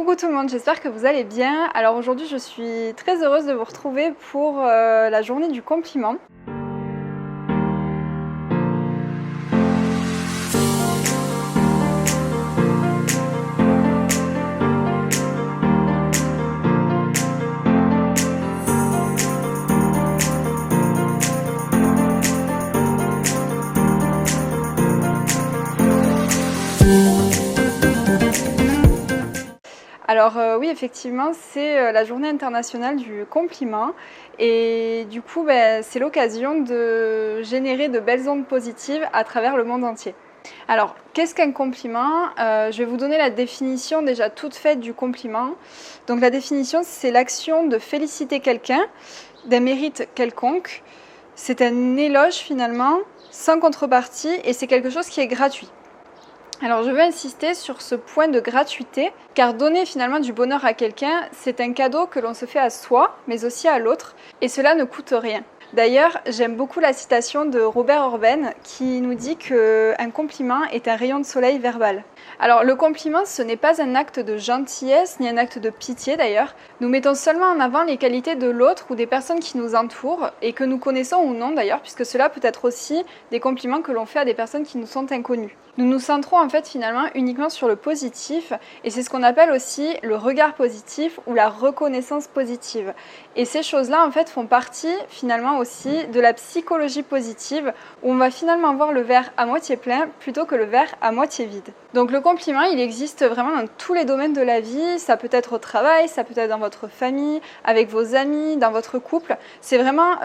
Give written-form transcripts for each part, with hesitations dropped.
Coucou tout le monde, j'espère que vous allez bien. Alors aujourd'hui je suis très heureuse de vous retrouver pour la journée du compliment. Alors oui, effectivement, c'est la journée internationale du compliment et du coup, c'est l'occasion de générer de belles ondes positives à travers le monde entier. Alors, qu'est-ce qu'un compliment? Je vais vous donner la définition déjà toute faite du compliment. Donc la définition, c'est l'action de féliciter quelqu'un d'un mérite quelconque. C'est un éloge finalement, sans contrepartie, et c'est quelque chose qui est gratuit. Alors je veux insister sur ce point de gratuité, car donner finalement du bonheur à quelqu'un, c'est un cadeau que l'on se fait à soi, mais aussi à l'autre, et cela ne coûte rien. D'ailleurs, j'aime beaucoup la citation de Robert Orben qui nous dit qu'un compliment est un rayon de soleil verbal. Alors le compliment, ce n'est pas un acte de gentillesse, ni un acte de pitié d'ailleurs. Nous mettons seulement en avant les qualités de l'autre ou des personnes qui nous entourent, et que nous connaissons ou non d'ailleurs, puisque cela peut être aussi des compliments que l'on fait à des personnes qui nous sont inconnues. Nous nous centrons en fait finalement uniquement sur le positif, et c'est ce qu'on appelle aussi le regard positif ou la reconnaissance positive. Et ces choses-là en fait font partie finalement aussi de la psychologie positive, où on va finalement voir le verre à moitié plein plutôt que le verre à moitié vide. Donc le compliment, il existe vraiment dans tous les domaines de la vie. Ça peut être au travail, ça peut être dans votre famille, avec vos amis, dans votre couple. C'est vraiment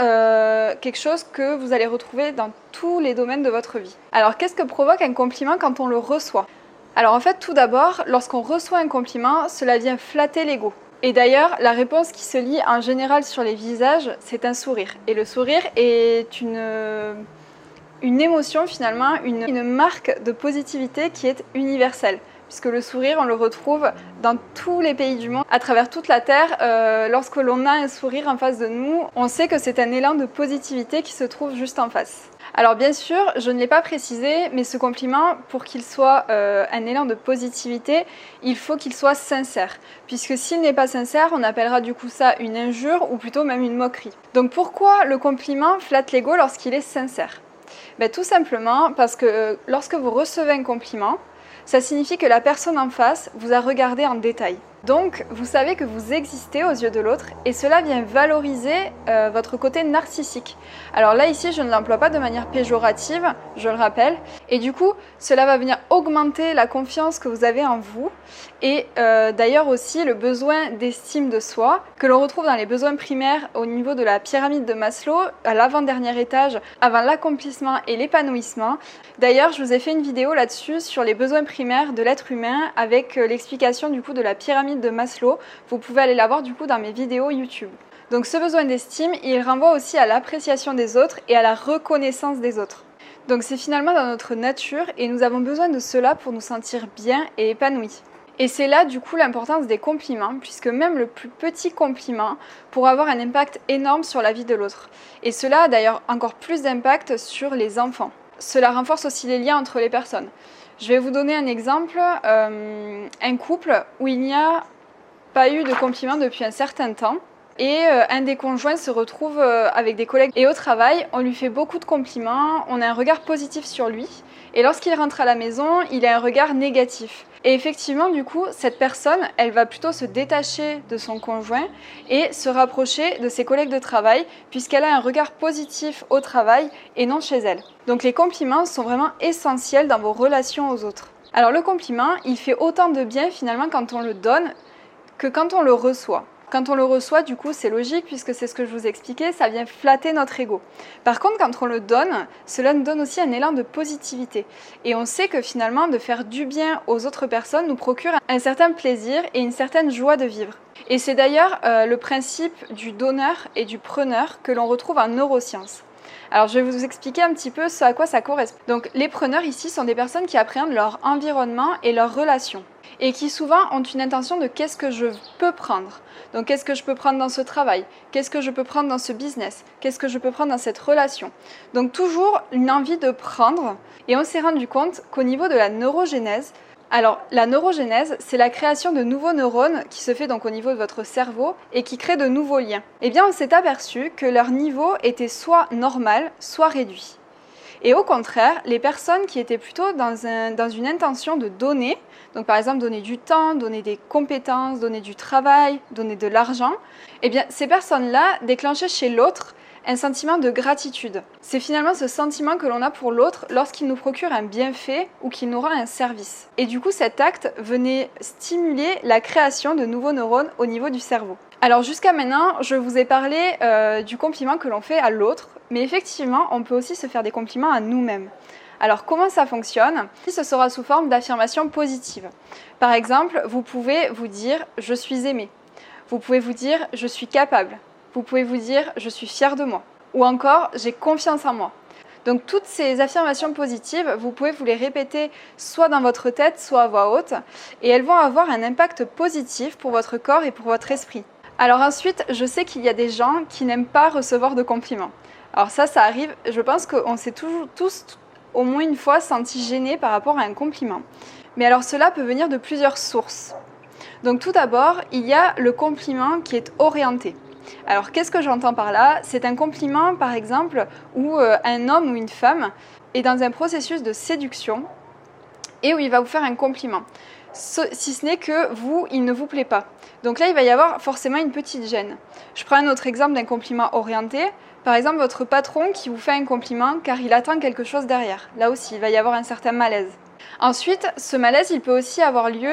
quelque chose que vous allez retrouver dans tous les domaines de votre vie. Alors qu'est-ce que provoque un compliment quand on le reçoit? Alors en fait, tout d'abord, lorsqu'on reçoit un compliment, cela vient flatter l'ego. Et d'ailleurs, la réponse qui se lit en général sur les visages, c'est un sourire. Et le sourire est une émotion finalement, une marque de positivité qui est universelle. Puisque le sourire, on le retrouve dans tous les pays du monde, à travers toute la Terre. Lorsque l'on a un sourire en face de nous, on sait que c'est un élan de positivité qui se trouve juste en face. Alors bien sûr, je ne l'ai pas précisé, mais ce compliment, pour qu'il soit un élan de positivité, il faut qu'il soit sincère. Puisque s'il n'est pas sincère, on appellera du coup ça une injure ou plutôt même une moquerie. Donc pourquoi le compliment flatte l'ego lorsqu'il est sincère? Tout simplement parce que lorsque vous recevez un compliment, ça signifie que la personne en face vous a regardé en détail. Donc, vous savez que vous existez aux yeux de l'autre et cela vient valoriser votre côté narcissique. Alors là, ici, je ne l'emploie pas de manière péjorative, je le rappelle. Et du coup, cela va venir augmenter la confiance que vous avez en vous et d'ailleurs aussi le besoin d'estime de soi que l'on retrouve dans les besoins primaires au niveau de la pyramide de Maslow, à l'avant-dernier étage, avant l'accomplissement et l'épanouissement. D'ailleurs, je vous ai fait une vidéo là-dessus sur les besoins primaires de l'être humain avec l'explication du coup de la pyramide de Maslow. Vous pouvez aller la voir du coup dans mes vidéos YouTube. Donc ce besoin d'estime, il renvoie aussi à l'appréciation des autres et à la reconnaissance des autres. Donc c'est finalement dans notre nature et nous avons besoin de cela pour nous sentir bien et épanouis. Et c'est là du coup l'importance des compliments, puisque même le plus petit compliment pourra avoir un impact énorme sur la vie de l'autre. Et cela a d'ailleurs encore plus d'impact sur les enfants. Cela renforce aussi les liens entre les personnes. Je vais vous donner un exemple, un couple où il n'y a pas eu de compliments depuis un certain temps et un des conjoints se retrouve avec des collègues et au travail, on lui fait beaucoup de compliments, on a un regard positif sur lui et lorsqu'il rentre à la maison, il a un regard négatif. Et effectivement, du coup, cette personne, elle va plutôt se détacher de son conjoint et se rapprocher de ses collègues de travail puisqu'elle a un regard positif au travail et non chez elle. Donc les compliments sont vraiment essentiels dans vos relations aux autres. Alors le compliment, il fait autant de bien finalement quand on le donne que quand on le reçoit. Quand on le reçoit, du coup, c'est logique puisque c'est ce que je vous expliquais, ça vient flatter notre ego. Par contre, quand on le donne, cela nous donne aussi un élan de positivité. Et on sait que finalement, de faire du bien aux autres personnes nous procure un certain plaisir et une certaine joie de vivre. Et c'est d'ailleurs le principe du donneur et du preneur que l'on retrouve en neurosciences. Alors je vais vous expliquer un petit peu ce à quoi ça correspond. Donc les preneurs ici sont des personnes qui appréhendent leur environnement et leurs relations et qui souvent ont une intention de qu'est-ce que je peux prendre. Donc qu'est-ce que je peux prendre dans ce travail? Qu'est-ce que je peux prendre dans ce business? Qu'est-ce que je peux prendre dans cette relation? Donc toujours une envie de prendre et on s'est rendu compte qu'au niveau de la neurogénèse, Alors, la neurogénèse, c'est la création de nouveaux neurones qui se fait donc au niveau de votre cerveau et qui crée de nouveaux liens. Eh bien, on s'est aperçu que leur niveau était soit normal, soit réduit. Et au contraire, les personnes qui étaient plutôt dans une intention de donner, donc par exemple donner du temps, donner des compétences, donner du travail, donner de l'argent, eh bien ces personnes-là déclenchaient chez l'autre un sentiment de gratitude. C'est finalement ce sentiment que l'on a pour l'autre lorsqu'il nous procure un bienfait ou qu'il nous rend un service. Et du coup, cet acte venait stimuler la création de nouveaux neurones au niveau du cerveau. Alors jusqu'à maintenant, je vous ai parlé du compliment que l'on fait à l'autre, mais effectivement, on peut aussi se faire des compliments à nous-mêmes. Alors comment ça fonctionne? Ce sera sous forme d'affirmations positives. Par exemple, vous pouvez vous dire « je suis aimé ». Vous pouvez vous dire « je suis capable ». Vous pouvez vous dire « je suis fier de moi » ou encore « j'ai confiance en moi ». Donc toutes ces affirmations positives, vous pouvez vous les répéter soit dans votre tête, soit à voix haute, et elles vont avoir un impact positif pour votre corps et pour votre esprit. Alors ensuite, je sais qu'il y a des gens qui n'aiment pas recevoir de compliments. Alors ça arrive, je pense qu'on s'est tous au moins une fois senti gênés par rapport à un compliment. Mais alors cela peut venir de plusieurs sources. Donc tout d'abord, il y a le compliment qui est orienté. Alors qu'est-ce que j'entends par là? C'est un compliment par exemple où un homme ou une femme est dans un processus de séduction et où il va vous faire un compliment. Si ce n'est que vous, il ne vous plaît pas. Donc là, il va y avoir forcément une petite gêne. Je prends un autre exemple d'un compliment orienté. Par exemple, votre patron qui vous fait un compliment car il attend quelque chose derrière. Là aussi, il va y avoir un certain malaise. Ensuite, ce malaise, il peut aussi avoir lieu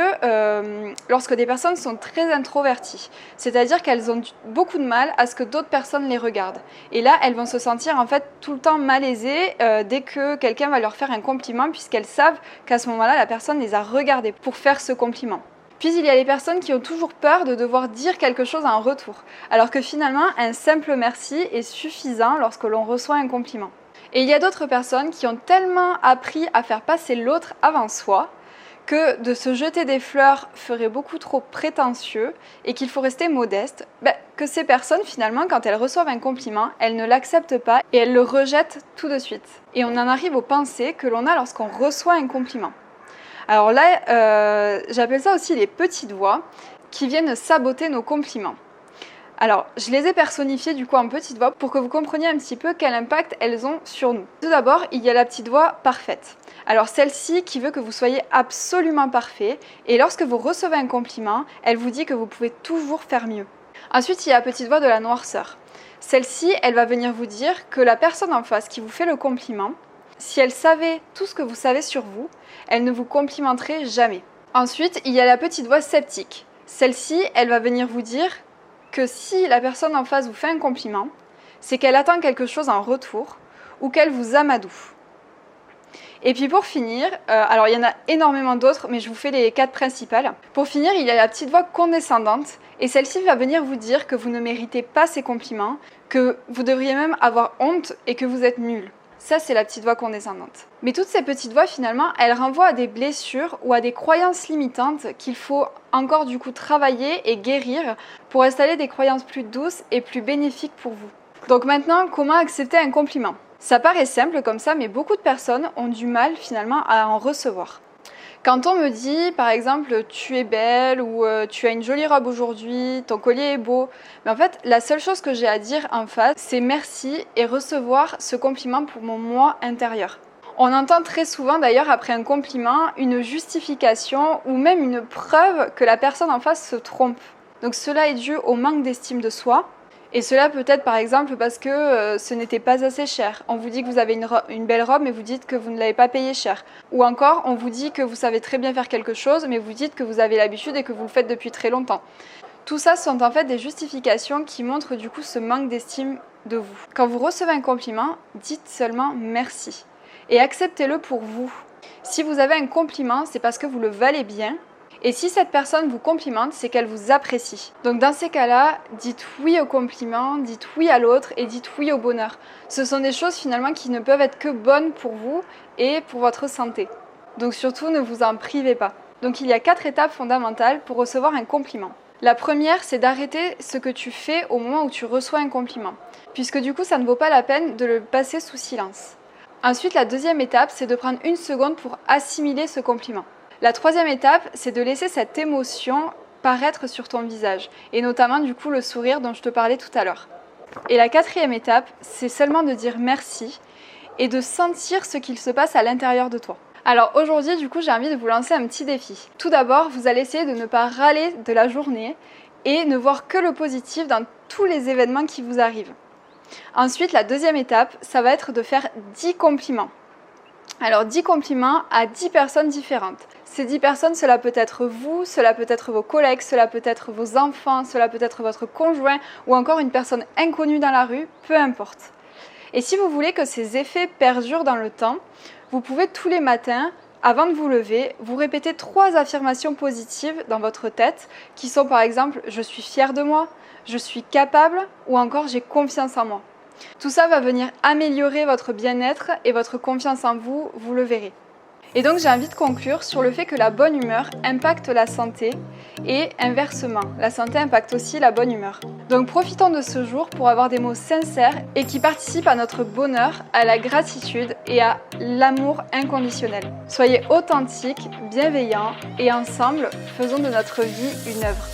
lorsque des personnes sont très introverties. C'est-à-dire qu'elles ont beaucoup de mal à ce que d'autres personnes les regardent. Et là, elles vont se sentir en fait tout le temps malaisées dès que quelqu'un va leur faire un compliment puisqu'elles savent qu'à ce moment-là, la personne les a regardées pour faire ce compliment. Puis il y a les personnes qui ont toujours peur de devoir dire quelque chose en retour, alors que finalement, un simple merci est suffisant lorsque l'on reçoit un compliment. Et il y a d'autres personnes qui ont tellement appris à faire passer l'autre avant soi que de se jeter des fleurs ferait beaucoup trop prétentieux et qu'il faut rester modeste, que ces personnes finalement quand elles reçoivent un compliment, elles ne l'acceptent pas et elles le rejettent tout de suite. Et on en arrive aux pensées que l'on a lorsqu'on reçoit un compliment. Alors là, j'appelle ça aussi les petites voix qui viennent saboter nos compliments. Alors, je les ai personnifiées du coup en petites voix pour que vous compreniez un petit peu quel impact elles ont sur nous. Tout d'abord, il y a la petite voix parfaite. Alors celle-ci qui veut que vous soyez absolument parfait et lorsque vous recevez un compliment, elle vous dit que vous pouvez toujours faire mieux. Ensuite, il y a la petite voix de la noirceur. Celle-ci, elle va venir vous dire que la personne en face qui vous fait le compliment, si elle savait tout ce que vous savez sur vous, elle ne vous complimenterait jamais. Ensuite, il y a la petite voix sceptique. Celle-ci, elle va venir vous dire que si la personne en face vous fait un compliment, c'est qu'elle attend quelque chose en retour ou qu'elle vous amadoue. Et puis pour finir, alors il y en a énormément d'autres, mais je vous fais les 4 principales. Pour finir, il y a la petite voix condescendante, et celle-ci va venir vous dire que vous ne méritez pas ces compliments, que vous devriez même avoir honte et que vous êtes nul. Ça, c'est la petite voix condescendante. Mais toutes ces petites voix, finalement, elles renvoient à des blessures ou à des croyances limitantes qu'il faut encore du coup travailler et guérir pour installer des croyances plus douces et plus bénéfiques pour vous. Donc maintenant, comment accepter un compliment? Ça paraît simple comme ça, mais beaucoup de personnes ont du mal finalement à en recevoir. Quand on me dit, par exemple, tu es belle ou tu as une jolie robe aujourd'hui, ton collier est beau, mais en fait, la seule chose que j'ai à dire en face, c'est merci et recevoir ce compliment pour mon moi intérieur. On entend très souvent d'ailleurs après un compliment une justification ou même une preuve que la personne en face se trompe. Donc cela est dû au manque d'estime de soi. Et cela peut être par exemple parce que ce n'était pas assez cher. On vous dit que vous avez une belle robe mais vous dites que vous ne l'avez pas payée cher. Ou encore on vous dit que vous savez très bien faire quelque chose mais vous dites que vous avez l'habitude et que vous le faites depuis très longtemps. Tout ça sont en fait des justifications qui montrent du coup ce manque d'estime de vous. Quand vous recevez un compliment, dites seulement merci et acceptez-le pour vous. Si vous avez un compliment, c'est parce que vous le valez bien. Et si cette personne vous complimente, c'est qu'elle vous apprécie. Donc dans ces cas-là, dites oui au compliment, dites oui à l'autre et dites oui au bonheur. Ce sont des choses finalement qui ne peuvent être que bonnes pour vous et pour votre santé. Donc surtout, ne vous en privez pas. Donc il y a 4 étapes fondamentales pour recevoir un compliment. La première, c'est d'arrêter ce que tu fais au moment où tu reçois un compliment, puisque du coup, ça ne vaut pas la peine de le passer sous silence. Ensuite, la deuxième étape, c'est de prendre une seconde pour assimiler ce compliment. La troisième étape, c'est de laisser cette émotion paraître sur ton visage, et notamment du coup le sourire dont je te parlais tout à l'heure. Et la quatrième étape, c'est seulement de dire merci et de sentir ce qu'il se passe à l'intérieur de toi. Alors aujourd'hui, du coup, j'ai envie de vous lancer un petit défi. Tout d'abord, vous allez essayer de ne pas râler de la journée et ne voir que le positif dans tous les événements qui vous arrivent. Ensuite, la deuxième étape, ça va être de faire 10 compliments. Alors 10 compliments à 10 personnes différentes. Ces 10 personnes, cela peut être vous, cela peut être vos collègues, cela peut être vos enfants, cela peut être votre conjoint ou encore une personne inconnue dans la rue, peu importe. Et si vous voulez que ces effets perdurent dans le temps, vous pouvez tous les matins, avant de vous lever, vous répéter 3 affirmations positives dans votre tête qui sont par exemple « je suis fière de moi »,« je suis capable » ou encore « j'ai confiance en moi ». Tout ça va venir améliorer votre bien-être et votre confiance en vous, vous le verrez. Et donc j'ai envie de conclure sur le fait que la bonne humeur impacte la santé et inversement, la santé impacte aussi la bonne humeur. Donc profitons de ce jour pour avoir des mots sincères et qui participent à notre bonheur, à la gratitude et à l'amour inconditionnel. Soyez authentiques, bienveillants et ensemble, faisons de notre vie une œuvre.